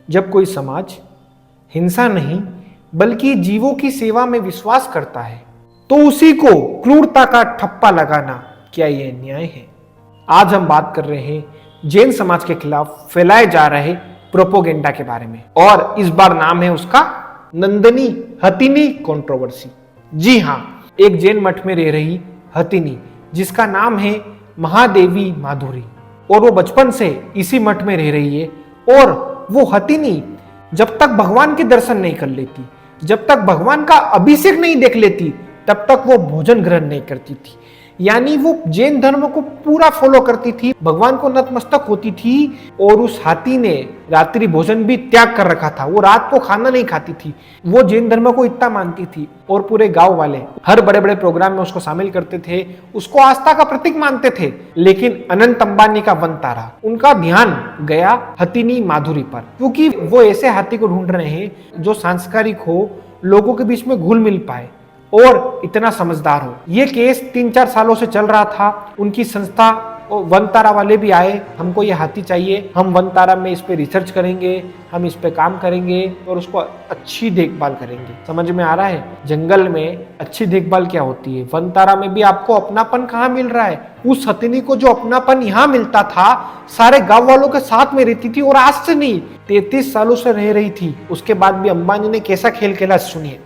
जब कोई समाज हिंसा नहीं बल्कि जीवों की सेवा में विश्वास करता है तो उसी को क्रूरता का ठप्पा लगाना क्या ये न्याय है? आज हम बात कर रहे हैं जैन समाज के खिलाफ फैलाए जा रहे प्रोपोगेंडा के बारे में, और इस बार नाम है उसका नंदिनी हथिनी कंट्रोवर्सी। जी हाँ, एक जैन मठ में रह रही हथिनी जिसका नाम है महादेवी माधुरी, और वो बचपन से इसी मठ में रह रही है। और वो हथिनी जब तक भगवान के दर्शन नहीं कर लेती, जब तक भगवान का अभिषेक नहीं देख लेती, तब तक वो भोजन ग्रहण नहीं करती थी। यानी वो जैन धर्म को पूरा फॉलो करती थी, भगवान को नतमस्तक होती थी। और उस हाथी ने रात्रि भोजन भी त्याग कर रखा था, वो रात को खाना नहीं खाती थी। वो जैन धर्म को इतना मानती थी और पूरे गांव वाले हर बड़े बड़े प्रोग्राम में उसको शामिल करते थे, उसको आस्था का प्रतीक मानते थे। लेकिन अनंत अंबानी का वनतारा, उनका ध्यान गया हथिनी माधुरी पर, क्योंकि वो ऐसे हाथी को ढूंढ रहे हैं जो सांस्कृतिक हो, लोगों के बीच में घुल मिल पाए और इतना समझदार हो। ये केस 3-4 सालों से चल रहा था। उनकी संस्था वनतारा वाले भी आए, हमको ये हाथी चाहिए, हम वनतारा में इस पे रिसर्च करेंगे, हम इस पे काम करेंगे और उसको अच्छी देखभाल करेंगे। समझ में आ रहा है जंगल में अच्छी देखभाल क्या होती है? वनतारा में भी आपको अपनापन कहाँ मिल रहा है? उस हथिनी को जो अपनापन यहाँ मिलता था, सारे गांव वालों के साथ में रहती थी, और आज से नहीं 33 सालों से रह रही थी। उसके बाद भी अंबानी ने कैसा खेल खेला सुनिए।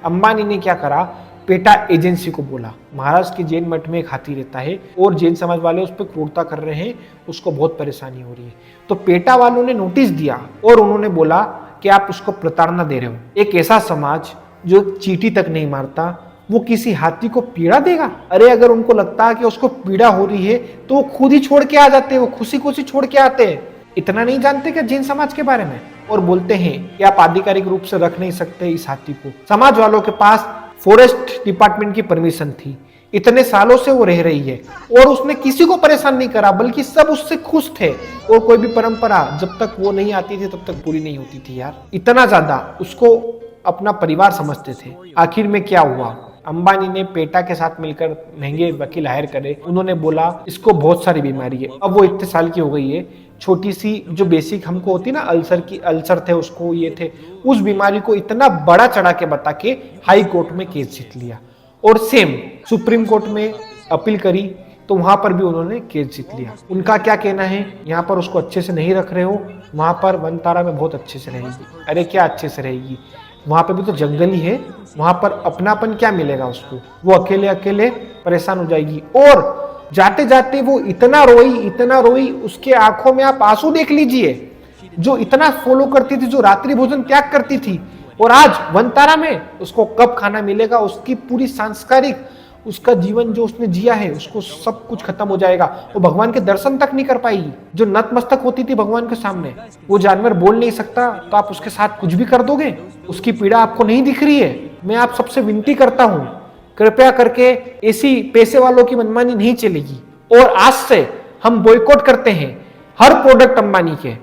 अंबानी ने क्या करा, पेटा एजेंसी को बोला महाराष्ट्र के जैन मठ में एक हाथी रहता है और जैन समाज वाले उस पर क्रूरता कर रहे हैं, उसको बहुत परेशानी हो रही है। तो पेटा वालों ने नोटिस दिया और उन्होंने बोला कि आप उसको प्रताड़ना दे रहे हो। एक ऐसा समाज जो चींटी तक नहीं मारता, वो किसी हाथी को पीड़ा देगा? अरे अगर उनको लगता है कि उसको पीड़ा हो रही है तो वो खुद ही छोड़ के आ जाते हैं, वो खुशी खुशी छोड़ के आते हैं। इतना नहीं जानते क्या जैन समाज के बारे में? और बोलते हैं कि आप आधिकारिक रूप से रख नहीं सकते इस हाथी को। समाज वालों के पास फॉरेस्ट डिपार्टमेंट की परमिशन थी, इतने सालों से वो रह रही है और उसने किसी को परेशान नहीं करा, बल्कि सब उससे खुश थे। और कोई भी परंपरा जब तक वो नहीं आती थी तब तक पूरी नहीं होती थी यार। इतना ज्यादा उसको अपना परिवार समझते थे। आखिर में क्या हुआ, अंबानी ने पेटा के साथ मिलकर महंगे वकील हायर करे। उन्होंने बोला इसको बहुत सारी बीमारी है, अब वो इतने साल की हो गई है, छोटी सी जो बेसिक हमको होती ना अल्सर थे उसको, ये थे, उस बीमारी को इतना बड़ा चढ़ा के बता के हाई कोर्ट में केस जीत लिया। और सेम सुप्रीम कोर्ट में अपील करी तो वहां पर भी उन्होंने केस जीत लिया। उनका क्या कहना है, यहाँ पर उसको अच्छे से नहीं रख रहे हो, वहां पर वनतारा में बहुत अच्छे से रहेगी। अरे क्या अच्छे से रहेगी, वहां पर भी तो जंगल ही है, वहां पर अपनापन क्या मिलेगा उसको? वो अकेले अकेले परेशान हो जाएगी। और जाते जाते वो इतना रोई, उसके आंखों में आप आंसू देख लीजिए। जो इतना फॉलो करती थी, जो रात्रि भोजन त्याग करती थी, और आज वनतारा में उसको कब खाना मिलेगा? उसकी पूरी सांस्कृतिक, उसका जीवन जो उसने जिया है, उसको सब कुछ खत्म हो जाएगा। वो भगवान के दर्शन तक नहीं कर पाएगी। जो नतमस्तक होती थी भगवान के सामने, वो जानवर बोल नहीं सकता तो आप उसके साथ कुछ भी कर दोगे? उसकी पीड़ा आपको नहीं दिख रही है? मैं आप सबसे विनती करता हूं, कृपया करके ऐसी पैसे वालों की मनमानी नहीं चलेगी। और आज से हम बॉयकॉट करते हैं हर प्रोडक्ट अंबानी के।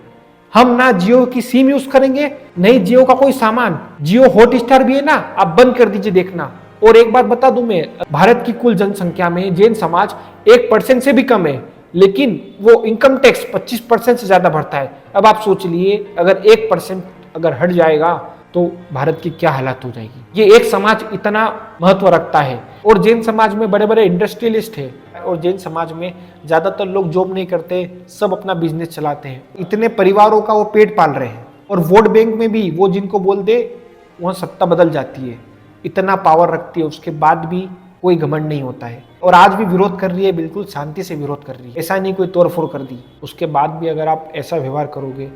हम ना जियो की सिम यूज करेंगे, नहीं जियो का कोई सामान। जियो हॉटस्टार भी है ना, आप बंद कर दीजिए देखना। और एक बात बता दूं मैं, भारत की कुल जनसंख्या में जैन समाज 1% से भी कम है, लेकिन वो इनकम टैक्स 25% से ज्यादा भरता है। अब आप सोच लिए अगर 1% अगर हट जाएगा तो भारत की क्या हालत हो जाएगी। ये एक समाज इतना महत्व रखता है। और जैन समाज में बड़े बड़े इंडस्ट्रियलिस्ट है, और जैन समाज में ज्यादातर लोग जॉब नहीं करते, सब अपना बिजनेस चलाते हैं। इतने परिवारों का वो पेट पाल रहे हैं। और वोट बैंक में भी वो जिनको बोल दे वहां सत्ता बदल जाती है, इतना पावर रखती है। उसके बाद भी कोई घमंड नहीं होता है। और आज भी विरोध कर रही है, बिल्कुल शांति से विरोध कर रही है, ऐसा नहीं कोई तोड़फोड़ कर दी। उसके बाद भी अगर आप ऐसा व्यवहार करोगे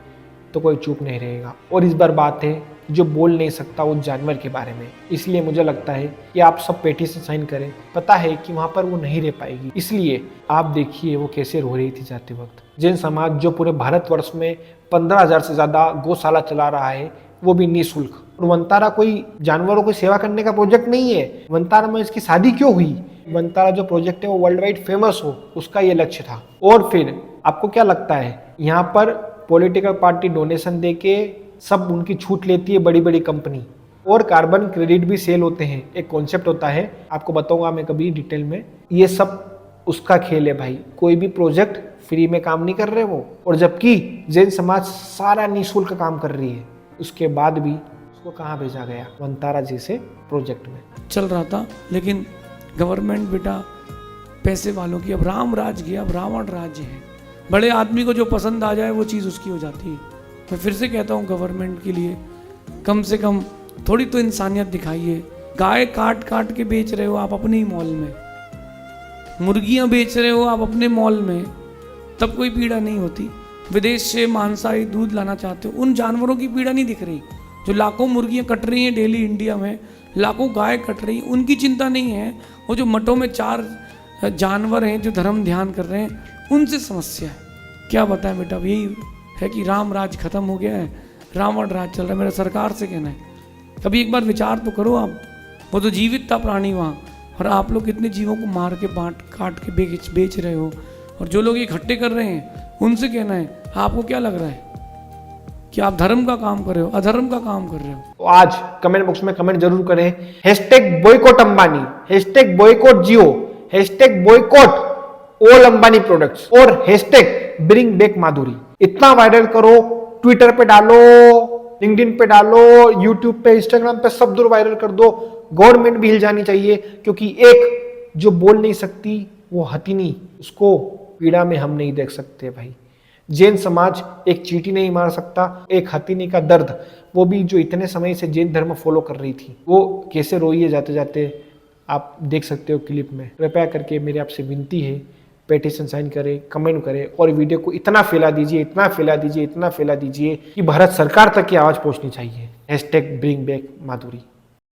तो कोई चुप नहीं रहेगा। और इस बार बात है जो बोल नहीं सकता उस जानवर के बारे में, इसलिए मुझे लगता है कि आप सब पेटिशन साइन करें। पता है कि वहां पर वो नहीं रह पाएगी, इसलिए आप देखिए वो कैसे रो रही थी जाते वक्त। जैन समाज जो पूरे भारतवर्ष में 15,000 से ज्यादा गौशाला चला रहा है, वो भी निःशुल्क। और वनतारा कोई जानवरों की सेवा करने का प्रोजेक्ट नहीं है। वनतारा में इसकी शादी क्यों हुई? वनतारा जो प्रोजेक्ट है वो वर्ल्ड वाइड फेमस हो, उसका ये लक्ष्य था। और फिर आपको क्या लगता है, यहाँ पर पॉलिटिकल पार्टी डोनेशन देके सब उनकी छूट लेती है बड़ी बड़ी कंपनी, और कार्बन क्रेडिट भी सेल होते हैं। एक कॉन्सेप्ट होता है, आपको बताऊंगा मैं कभी डिटेल में। ये सब उसका खेल है भाई। कोई भी प्रोजेक्ट फ्री में काम नहीं कर रहे वो, और जबकि जैन समाज सारा निःशुल्क काम कर रही है, उसके बाद भी उसको कहाँ भेजा गया? वंतारा जैसे प्रोजेक्ट में चल रहा था। लेकिन गवर्नमेंट बेटा पैसे वालों की, अब राम राज गया, अब रावण राज्य है। बड़े आदमी को जो पसंद आ जाए वो चीज़ उसकी हो जाती है। मैं फिर से कहता हूँ गवर्नमेंट के लिए कम से कम थोड़ी तो इंसानियत दिखाइए। गाय काट काट के बेच रहे हो आप अपने ही मॉल में, मुर्गियाँ बेच रहे हो आप अपने मॉल में, तब कोई पीड़ा नहीं होती। विदेश से मांसाहारी दूध लाना चाहते हो, उन जानवरों की पीड़ा नहीं दिख रही। जो लाखों मुर्गियाँ कट रही हैं डेली इंडिया में, लाखों गाय कट रही, उनकी चिंता नहीं है। वो जो मठों में 4 जानवर हैं जो धर्म ध्यान कर रहे हैं, उनसे समस्या है। क्या बताएं बेटा, यही है कि राम राज खत्म हो गया है, रावण राज चल रहा है। मेरा सरकार से कहना है, कभी एक बार विचार तो करो आप। वो तो जीवित था प्राणी वहाँ, और आप लोग कितने जीवों को मार के बांट काट के बेच रहे हो। और जो लोग इकट्ठे कर रहे हैं उनसे कहना है, आपको क्या लग रहा है कि आप धर्म का काम कर रहे हो, अधर्म का काम कर रहे हो? तो आज कमेंट बॉक्स में कमेंट जरूर करें, #बॉयकॉट अंबानी, #बॉयकॉट जियो, #बॉयकॉट ऑल अंबानी प्रोडक्ट्स और #ब्रिंग बैक माधुरी। इतना वायरल करो, ट्विटर पे डालो, लिंक्डइन पे डालो, यूट्यूब पे, इंस्टाग्राम पे, सब दूर वायरल कर दो। गवर्नमेंट भी हिल जानी चाहिए, क्योंकि एक जो बोल नहीं सकती वो हथिनी, उसको पीड़ा में हम नहीं देख सकते भाई। जैन समाज एक चींटी नहीं मार सकता, एक हथिनी का दर्द, वो भी जो इतने समय से जैन धर्म फॉलो कर रही थी, वो कैसे रोई है जाते जाते, आप देख सकते हो क्लिप में। कृपया करके मेरी आपसे विनती है, पेटिशन साइन करें, कमेंट करें और वीडियो को इतना फैला दीजिए, इतना फैला दीजिए, इतना फैला दीजिए कि भारत सरकार तक की आवाज पहुंचनी चाहिए। #ब्रिंग बैक माधुरी।